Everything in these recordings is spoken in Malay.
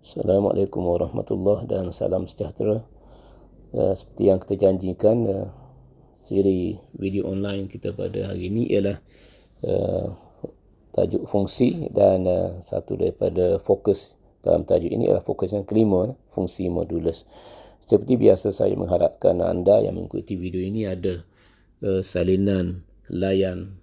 Assalamualaikum warahmatullahi dan salam sejahtera. Seperti yang kita janjikan, siri video online kita pada hari ini ialah tajuk fungsi, dan satu daripada fokus dalam tajuk ini ialah fokus yang kelima, fungsi modulus. Seperti biasa, saya mengharapkan anda yang mengikuti video ini ada salinan layan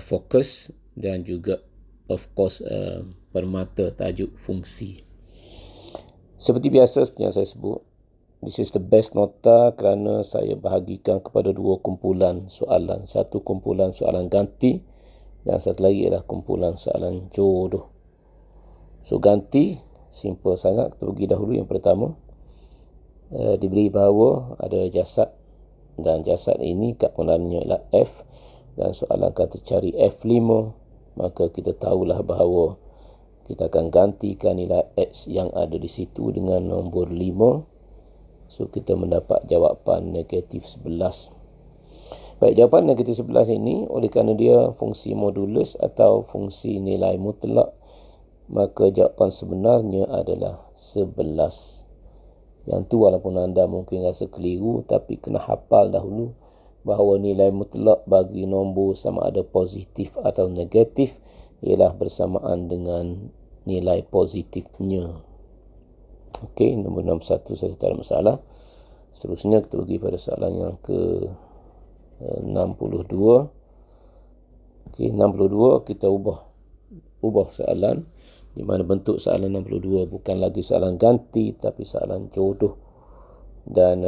fokus dan juga of course permata tajuk fungsi. Seperti biasa, seperti yang saya sebut, this is the best nota kerana saya bahagikan kepada dua kumpulan soalan. Satu kumpulan soalan ganti dan satu lagi ialah kumpulan soalan jodoh. So ganti, simple sangat. Kita pergi dahulu yang pertama. Diberi bahawa ada jasad dan jasad ini kad pengenalanya ialah F, dan soalan kata cari F5, maka kita tahulah bahawa kita akan gantikan nilai X yang ada di situ dengan nombor 5. So, kita mendapat jawapan negatif 11. Baik, jawapan negatif 11 ini, oleh kerana dia fungsi modulus atau fungsi nilai mutlak, maka jawapan sebenarnya adalah 11. Yang tu walaupun anda mungkin rasa keliru, tapi kena hafal dahulu bahawa nilai mutlak bagi nombor sama ada positif atau negatif ialah bersamaan dengan nilai positifnya. Okey, nombor 61 saya tak ada masalah. Seterusnya kita pergi pada soalan yang ke 62. Okey, 62 kita ubah soalan, di mana bentuk soalan 62 bukan lagi soalan ganti tapi soalan jodoh. Dan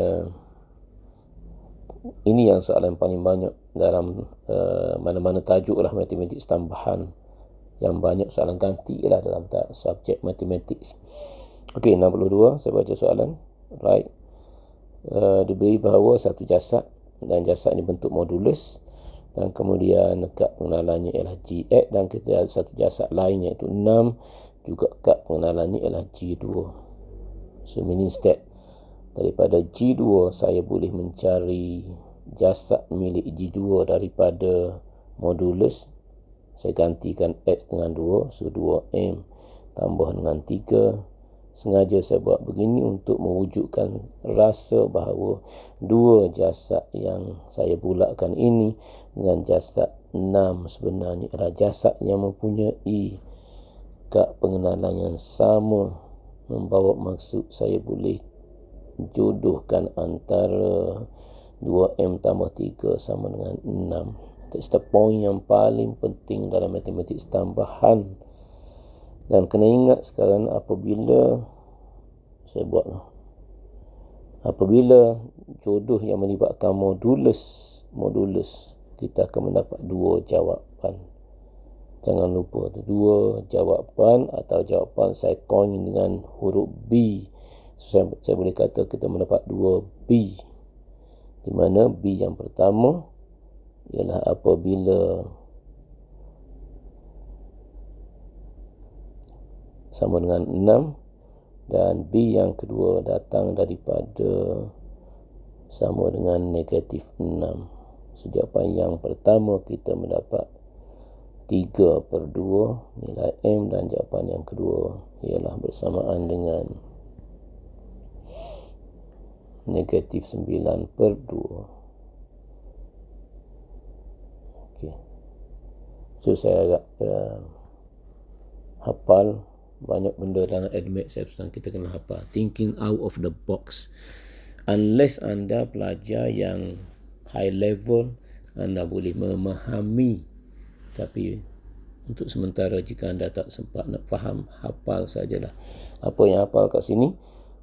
ini yang soalan paling banyak dalam mana-mana tajuk lah matematik tambahan. Yang banyak soalan ganti ialah dalam subjek matematik. Okey, 62, saya baca soalan. Right. Diberi bahawa satu jasad, dan jasad ini bentuk modulus, dan kemudian kad pengenalannya ialah G8, dan kita ada satu jasad lain iaitu 6, juga kad pengenalannya ialah G2. So meaning that daripada G2 saya boleh mencari jasad milik G2 daripada modulus. Saya gantikan X dengan 2, so 2M tambah dengan 3. Sengaja saya buat begini untuk mewujudkan rasa bahawa dua jasad yang saya bulatkan ini dengan jasad 6 sebenarnya adalah jasad yang mempunyai kad pengenalan yang sama, membawa maksud saya boleh jodohkan antara 2M tambah 3 sama dengan 6. That's the point yang paling penting dalam matematik tambahan. Dan kena ingat sekarang, apabila jodoh yang melibatkan modulus, kita akan mendapat dua jawapan. Jangan lupa, dua jawapan, atau jawapan saya coin dengan huruf B. So, saya boleh kata kita mendapat dua B, di mana B yang pertama ialah apabila sama dengan 6, dan B yang kedua datang daripada sama dengan negatif 6. Jawapan yang pertama kita mendapat 3/2 nilai M, dan jawapan yang kedua ialah bersamaan dengan negatif 9/2. Okay. So saya agak hafal banyak benda dalam admit saya pesan kita kena hafal. Thinking out of the box. Unless anda pelajar yang high level, anda boleh memahami. Tapi untuk sementara, jika anda tak sempat nak faham, hafal sajalah. Apa yang hafal kat sini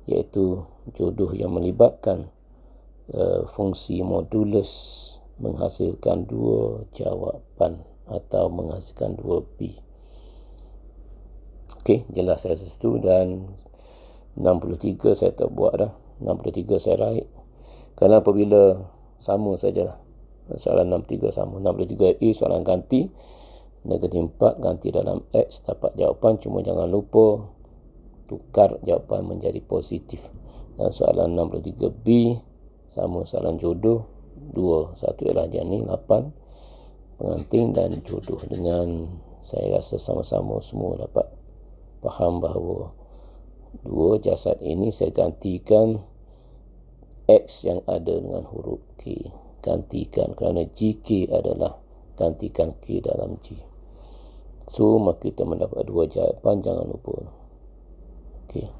iaitu jodoh yang melibatkan fungsi modulus menghasilkan dua jawapan atau menghasilkan dua B. Okey, jelas saya situ. Dan 63 saya tak buat dah. 63 saya raih. Kerana apabila sama sajalah. Soalan 63 sama. 63A soalan ganti. Negatif 4 ganti dalam X dapat jawapan. Cuma jangan lupa tukar jawapan menjadi positif. Dan soalan 63B sama soalan jodoh. 2. Satu ialah dia ni 8. Pengantin dan jodoh. Dengan saya rasa sama-sama semua dapat faham bahawa Dua jasad ini saya gantikan X yang ada dengan huruf K. Gantikan kerana GK adalah gantikan K dalam G. So, maka kita mendapat dua jawapan, jangan lupa. Okey.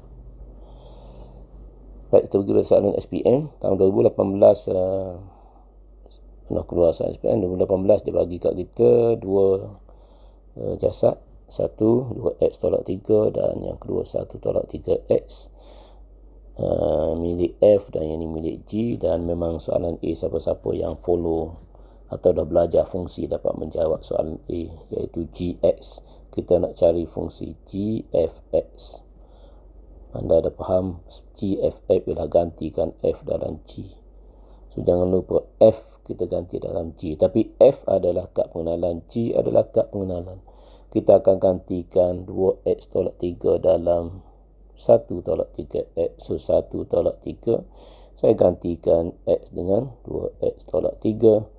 Baik, kita pergi pada soalan SPM. Tahun 2018, pernah keluar soalan SPM. 2018 dia bagi kat kita dua jasad. Satu, 2X tolak 3 dan yang kedua 1 tolak 3X. Milik F dan yang ini milik G, dan memang soalan A siapa-siapa yang follow atau dah belajar fungsi dapat menjawab soalan A, iaitu GX. Kita nak cari fungsi GFX. Anda dah faham GFX ialah gantikan F dalam G. So jangan lupa F kita ganti dalam G, tapi F adalah kad pengenalan, G adalah kad pengenalan. Kita akan gantikan 2X tolak 3 dalam 1 tolak 3X. So 1 tolak 3 saya gantikan X dengan 2X tolak 3.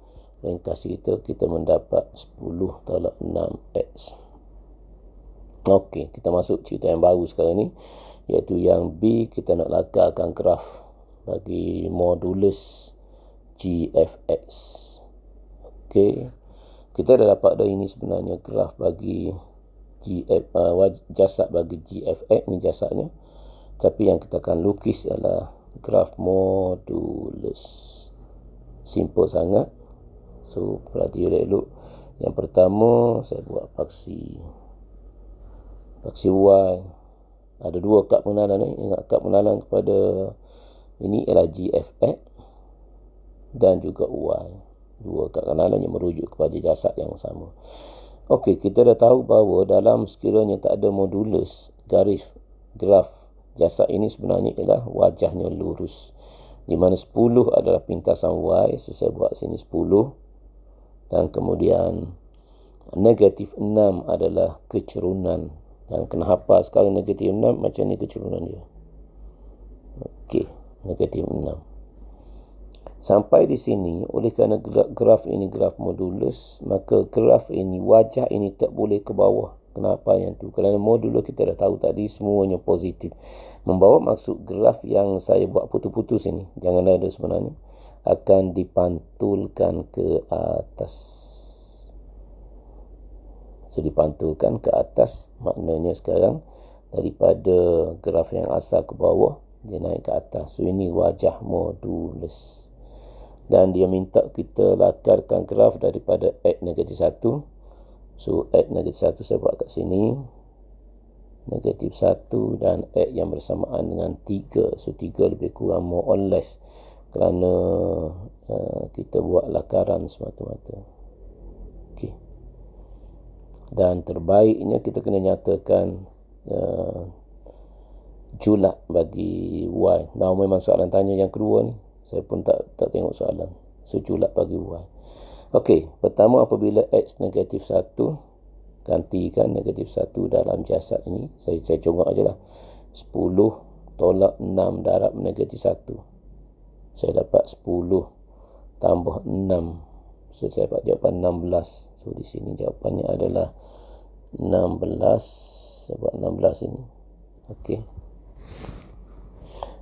Ringkas kita mendapat 10 tolak 6X. Okey, kita masuk cerita yang baru sekarang ni, iaitu yang B. Kita nak lakarkan graf bagi modulus GFX. Okey, kita dah dapat dah ini sebenarnya graf bagi jasad bagi GFX, ni jasadnya. Tapi yang kita akan lukis ialah graf modulus. Simple sangat. So, perhati elok. Yang pertama, saya buat paksi Y. Ada dua kad pengenalan ni. Ingat, kad pengenalan kepada ini ialah GFX dan juga Y. Dua kad pengenalan yang merujuk kepada jasad yang sama. Okey, kita dah tahu bahawa dalam sekiranya tak ada modulus, garis graf jasad ini sebenarnya ialah wajahnya lurus, di mana 10 adalah pintasan Y. So, saya buat sini 10. Dan kemudian negatif 6 adalah kecerunan. Dan kena hafal sekarang negatif 6 macam ni kecerunan dia. Okey, negatif 6. Sampai di sini, oleh kerana graf ini graf modulus, maka graf ini, wajah ini tak boleh ke bawah. Kenapa yang tu? Kerana modulus kita dah tahu tadi semuanya positif. Membawa maksud graf yang saya buat putus-putus ini, jangan ada sebenarnya, akan dipantulkan ke atas. So, dipantulkan ke atas maknanya sekarang daripada graf yang asal ke bawah, dia naik ke atas. So, ini wajah modulus. Dan dia minta kita lakarkan graf daripada X negatif 1. So, X negatif 1 saya buat kat sini. Negatif 1 dan X yang bersamaan dengan 3. So, 3 lebih kurang more or less. Kerana kita buat lakaran semata-mata. Okey. Dan terbaiknya kita kena nyatakan julat bagi Y. Nah, memang soalan tanya yang kedua ni, saya pun tak tengok soalan. So, julat bagi Y. Okey, pertama apabila X negatif 1, gantikan negatif 1 dalam jasad ini. Saya congak aja lah. 10 tolak 6 darab negatif 1. Saya dapat 10 tambah 6. So, saya dapat jawapan 16. So, di sini jawapannya adalah 16. Saya buat 16 ini. Okey.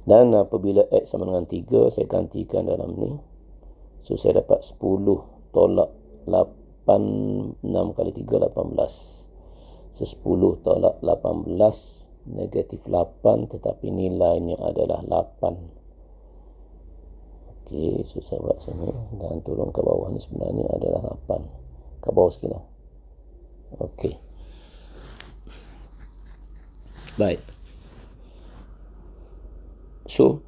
Dan apabila X sama dengan 3, saya gantikan dalam ni. So, saya dapat 10 tolak 8. 6 kali 3, 18. So, 10 tolak 18. Negatif 8. Tetapi nilainya adalah 8. Okey, so saya buat sini dan turun ke bawah ni sebenarnya adalah 8. Ke bawah sikit lah. Okey. Baik. So,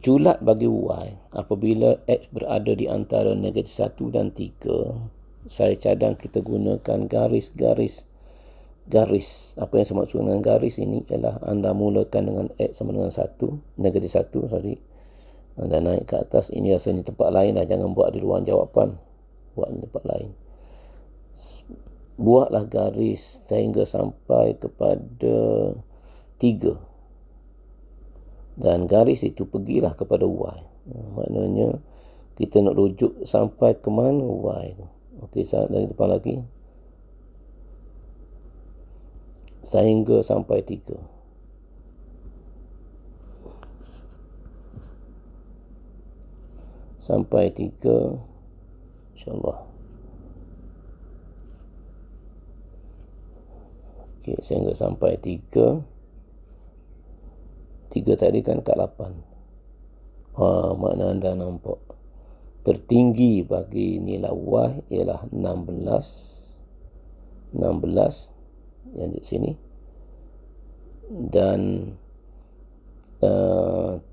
julat bagi Y apabila X berada di antara negatif 1 dan 3. Saya cadang kita gunakan garis. Apa yang saya maksud dengan garis ini ialah anda mulakan dengan X sama dengan 1, negatif 1, anda naik ke atas. Ini rasanya tempat lain lah. Jangan buat di luar jawapan. Buat di tempat lain. Buatlah garis sehingga sampai kepada 3. Dan garis itu pergilah kepada Y. Maknanya kita nak rujuk sampai ke mana Y tu. Okey, dari depan lagi. Sehingga sampai 3. sampai 3, insyaAllah. Okey, sehingga sampai 3 tadi kan kat 8. Makna anda nampak tertinggi bagi nilai Y ialah 16 yang di sini, dan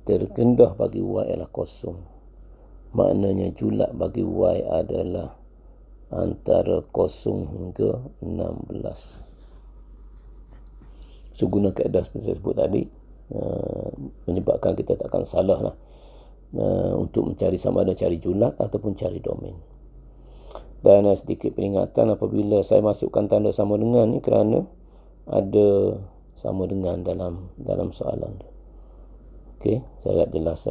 terendah bagi Y ialah 0. Maknanya julat bagi Y adalah antara 0 hingga 16. So, guna kaedah seperti saya sebut tadi, menyebabkan kita takkan salah lah untuk mencari sama ada cari julat ataupun cari domain. Dan sedikit peringatan apabila saya masukkan tanda sama dengan ni kerana ada sama dengan dalam soalan tu. Okey, saya agak jelas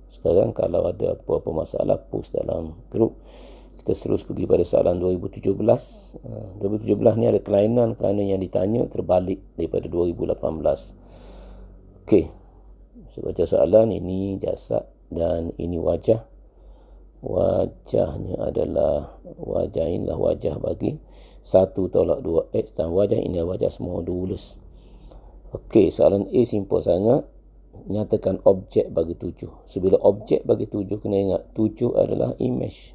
sekarang. Kalau ada apa-apa masalah, post dalam grup. Kita terus pergi pada soalan 2017. 2017 ni ada kelainan kerana yang ditanya terbalik daripada 2018. Okey, saya baca soalan. Ini jasad dan ini wajah. Wajahnya adalah wajah, inilah wajah bagi 1/2x, dan wajah ini wajah modulus. Okey, soalan A simple sangat. Nyatakan objek bagi 7. So, bila objek bagi 7, kena ingat 7 adalah image.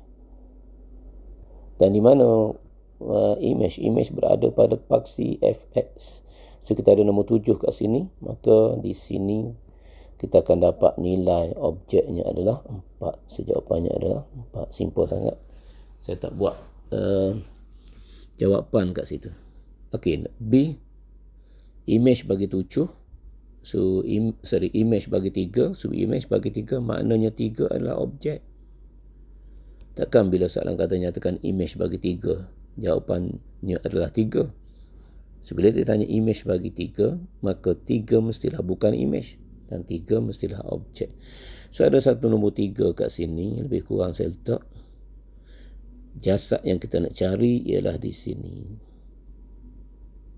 Dan di mana image? Image berada pada paksi fx. So, kita ada nombor 7 kat sini. Maka di sini kita akan dapat nilai objeknya adalah 4. So, jawapannya adalah 4. Simple sangat. Saya tak buat jawapan kat situ. Okey, B. Image bagi 7. So, image bagi 3. So, image bagi 3 maknanya 3 adalah objek. Takkan bila soalan kata nyatakan image bagi 3, jawapannya adalah 3. So, bila dia tanya image bagi 3, maka 3 mestilah bukan image dan 3 mestilah objek. So, ada satu nombor 3 kat sini. Lebih kurang saya letak jasad yang kita nak cari ialah di sini.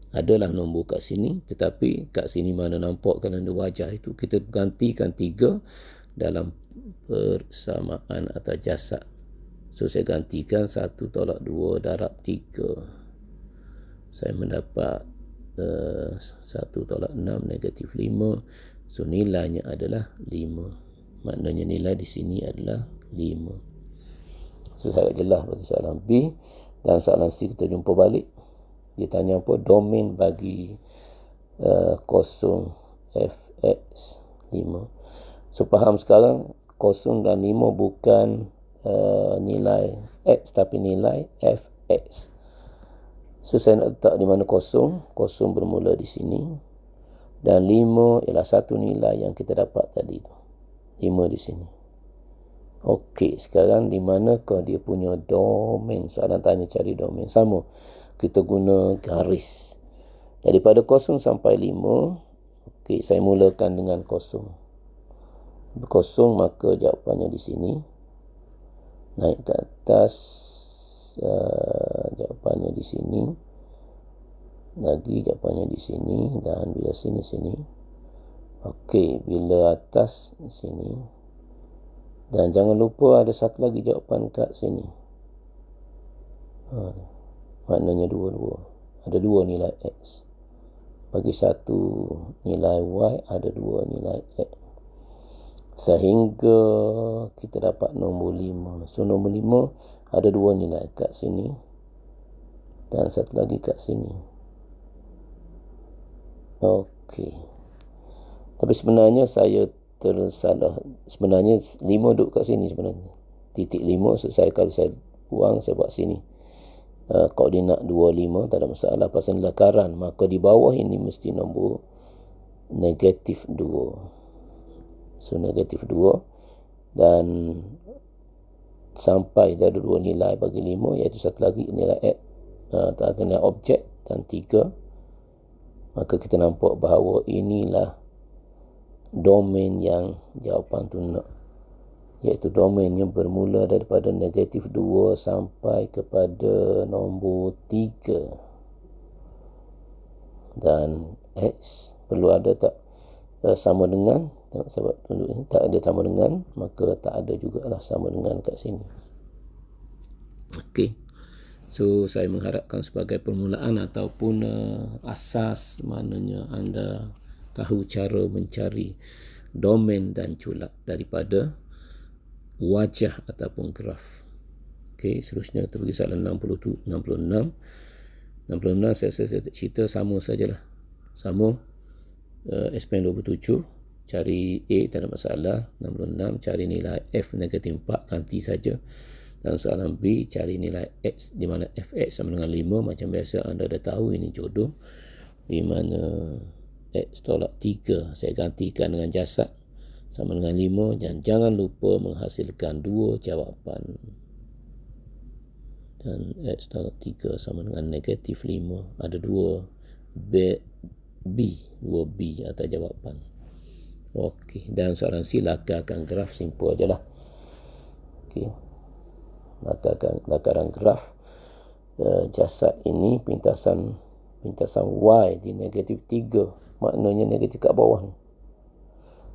Adalah nombor kat sini, tetapi kat sini mana nampak kan ada wajah itu, kita gantikan 3 dalam persamaan atas jasad. So, saya gantikan 1/2 darab 3. Saya mendapat 1/6 negatif 5. So, nilainya adalah 5. Maknanya nilai di sini adalah 5. So, sangat jelas bagi soalan B. Dan soalan C kita jumpa balik. Dia tanya apa? Domain bagi 0 fx 5. So, faham sekarang 0 dan 5 bukan nilai x tapi nilai fx. So, saya nak letak di mana 0 bermula di sini, dan 5 ialah satu nilai yang kita dapat tadi tu, 5 di sini. Okey, sekarang di manakah dia punya domain? Soalan tanya cari domain. Sama, kita guna garis. Jadi pada 0 sampai 5, okey, saya mulakan dengan 0. 0, maka jawapannya di sini. Naik ke atas, jawapannya di sini. Lagi jawapannya di sini, dan bila sini. Okey, bila atas sini. Dan jangan lupa ada satu lagi jawapan kat sini. Maknanya 2. Ada 2 nilai x. Bagi 1 nilai y, ada 2 nilai x. Sehingga kita dapat nombor 5. So, nombor 5 ada 2 nilai kat sini dan satu lagi kat sini. Okey. Tapi sebenarnya saya tersalah. Sebenarnya 5 duduk kat sini sebenarnya. Titik 5, so kalau saya buang, saya buat sini. Koordinat 2, 5, tak ada masalah pasal lakaran. Maka di bawah ini mesti nombor negatif 2. So, negatif 2. Dan sampai dia ada 2 nilai bagi 5, iaitu satu lagi nilai x, nilai objek, dan 3. Maka kita nampak bahawa inilah domain yang jawapan tu nak, iaitu domainnya bermula daripada negatif 2 sampai kepada nombor 3. Dan x perlu ada tak sama dengan Tengok sebab tunduk ni tak ada sama dengan, maka tak ada jugalah sama dengan kat sini. Okey. So saya mengharapkan sebagai permulaan ataupun asas, maknanya anda tahu cara mencari domain dan culak daripada wajah ataupun graf. Okey, seterusnya kita pergi soalan 66. 66 saya cerita sama sajalah. Sama SPM 27, cari A tak ada masalah. 66 cari nilai F negatif 4, ganti saja. Dan soalan B, cari nilai X di mana Fx sama dengan 5. Macam biasa anda dah tahu ini jodoh. Di mana X tolak 3 saya gantikan dengan jasad sama dengan 5. Dan jangan lupa menghasilkan 2 jawapan. Dan X tolak 3 sama dengan negatif 5. Ada 2 B atau jawapan. Okey, dan soalan C, lakarkan graf, simple ajalah. Okey, lakaran graf jasad ini pintasan Y di negatif 3, maknanya negatif kat bawah ni.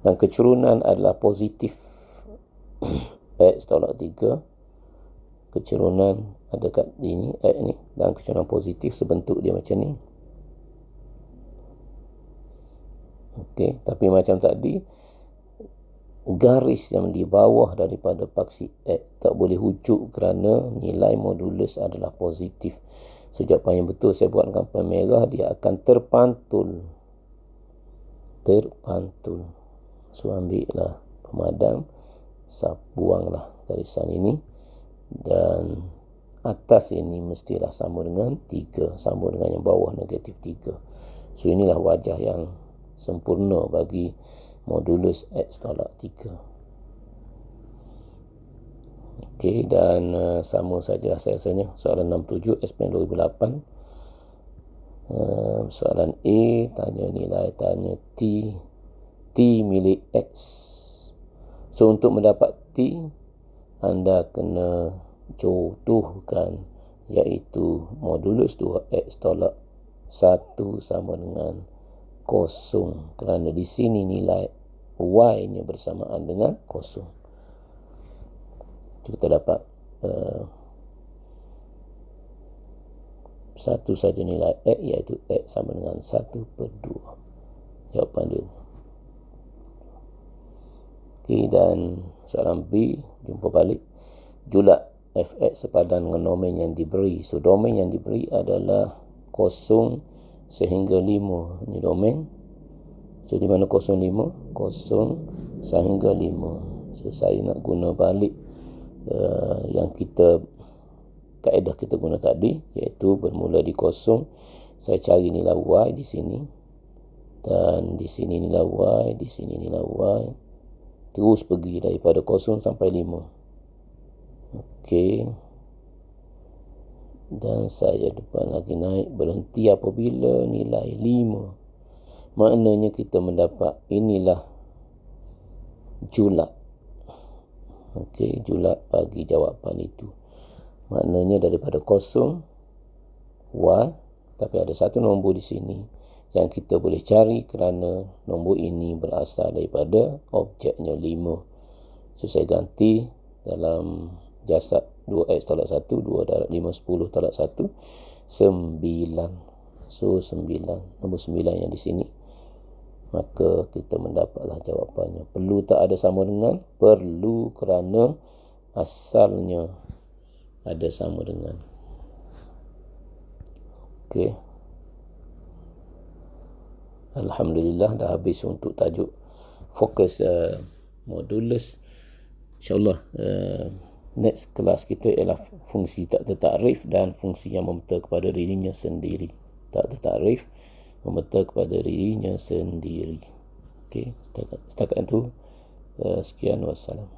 Dan kecerunan adalah positif. X tolak 3, kecerunan ada kat ini, X ni, dan kecerunan positif sebentuk dia macam ni. Okey, tapi macam tadi, garis yang di bawah daripada paksi X tak boleh hujuk kerana nilai modulus adalah positif. So jawapan yang betul saya buat dengan pen merah, dia akan terpantul. So ambil lah pemadam, buanglah garisan ini, dan atas ini mestilah sama dengan 3, sama dengan yang bawah negatif 3. So inilah wajah yang sempurna bagi modulus X tolak 3. Okey, dan sama saja saya rasanya. Soalan 67 SPM 2008. Soalan A tanya nilai, tanya T milik X. So untuk mendapat T, anda kena jodohkan, iaitu modulus 2X tolak 1 sama dengan 0, kerana di sini nilai Y nya bersamaan dengan 0. Kita dapat satu saja nilai X, iaitu X sama dengan 1/2. Jawapan dia. Okey, dan soalan B, jumpa balik. Julak Fx sepadan dengan domain yang diberi. So domain yang diberi adalah 0 sehingga 5. Ini domain. So di mana 0, 5? 0 sehingga 5. So saya nak guna balik yang kaedah kita guna tadi, iaitu bermula di 0. Saya cari nilai Y di sini, dan di sini nilai Y, di sini nilai Y, terus pergi daripada 0 sampai 5. Okey, dan saya depan lagi naik, berhenti apabila nilai 5. Maknanya kita mendapat inilah julak. Okey, julak bagi jawapan itu. Maknanya daripada 0 Y, tapi ada satu nombor di sini yang kita boleh cari kerana nombor ini berasal daripada objeknya 5. So saya ganti dalam jasad 2X tolak 1, 2 darab 5, 10 tolak 1, 9. So 9, nombor 9 yang di sini. Maka kita mendapatlah jawapannya. Perlu tak ada sama dengan? Perlu, kerana asalnya ada sama dengan. Okey. Alhamdulillah dah habis untuk tajuk fokus modulus. InsyaAllah next kelas kita ialah fungsi tak tertakrif dan fungsi yang memeta kepada dirinya sendiri. Tak tertakrif, memeta kepada dirinya sendiri. Okey, setakat itu sekian, wassalam.